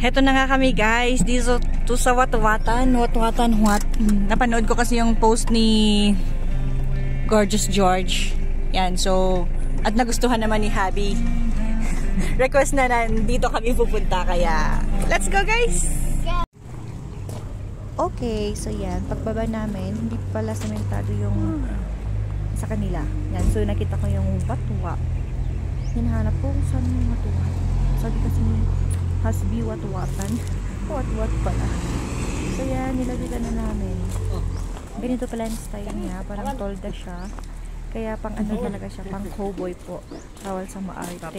Heto na nga kami guys, dito to sa Watwatan. Napanood ko kasi yung post ni Gorgeous George. Yan, so, at nagustuhan naman ni Habi. Request na dito kami pupunta, kaya let's go guys! Okay, so yan, pagbaba namin, hindi pala sementado yung sa kanila. Yan, so nakita ko yung Watwa. Hinahanap ko kung saan yung Watwa. Sabi kasi ni Hasbi Watwatan. Watwat pala. So yan, nilagitan na namin. Ganito pala yung style niya. Parang tolda siya. Kaya pang ano talaga siya, pang cowboy po. Bawal sa maarte.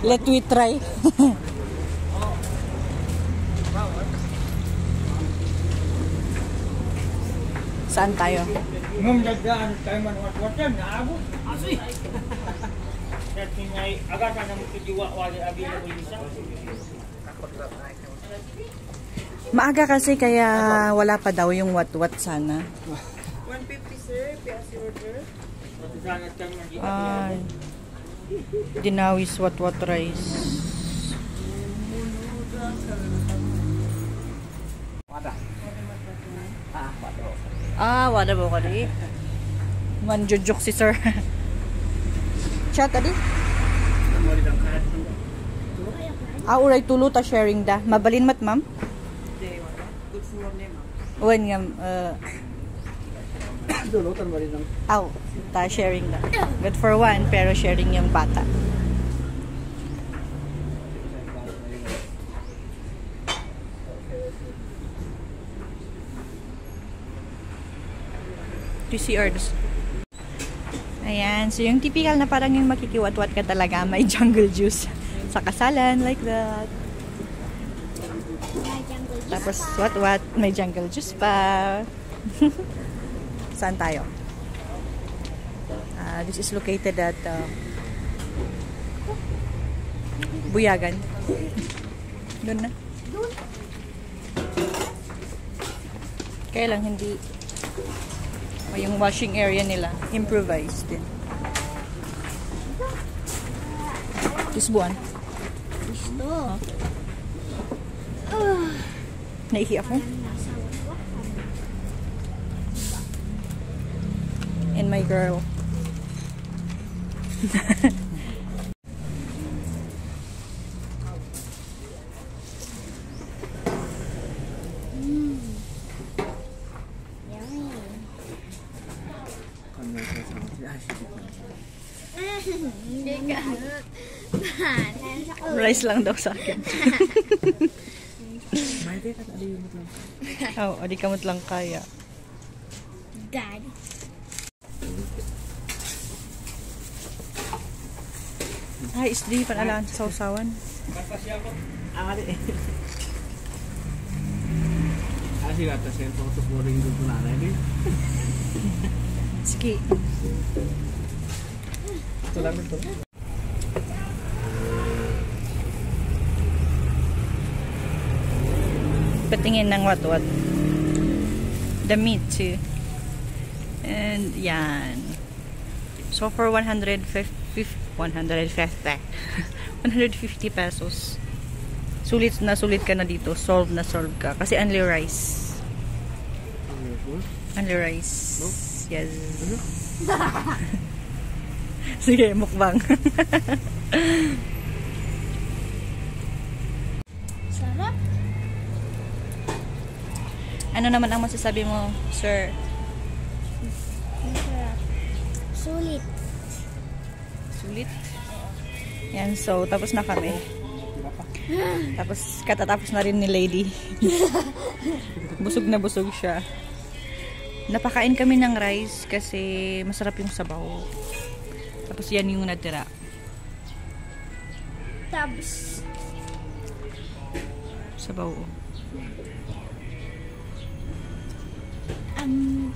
Let we try. Saan tayo? Ngumdagdaan tayo manwat-watan na abot. Asi. Dati ngay agatan na magdiwa wali abi na bulisa. Maaga kasi kaya wala pa daw yung watwat sana. 150 sir, PSC order. Ay. Dinawis watwat rice. Wala ba ko di? Manjujok si sir. Chat tadi? Uray tulo ta sharing da. Mabalin mat ma'am? Good for name. Wen nga Dulo tan bali nang. ta sharing da. Good for one pero sharing yung bata. TCRs. Ayan. So, yung typical na parang yung makikiwat-wat ka talaga. May jungle juice sa kasalan. Like that. Tapos, wat-wat. May jungle juice pa. Saan tayo? This is located at Buyagan. Doon na. Kaya lang hindi yung washing area nila improvised din. Tisbuan. Gusto. Naihi ako. And my girl. Rice lang daw sa akin. Adi kamot lang kaya. Dad. Isdi panalaan sa sausawan. Asi kata saya foto boring dulu nana ini. Sige. Ito lang ito. Patingin ng watwat. The meat too. And yan. So for 150 pesos. Sulit ka na dito. Solve ka. Kasi only rice. Only rice. Yes. Sige, mukbang. Sarap. Ano naman ang masasabi mo, sir? Masarap. Sulit. Sulit? Yan, so, tapos na kami. Tapos, katatapos na rin ni Lady. Busog na busog siya. Napakain kami ng rice kasi masarap yung sabaw. Tapos, yan yung natira. Tabs. Sabaw. I'm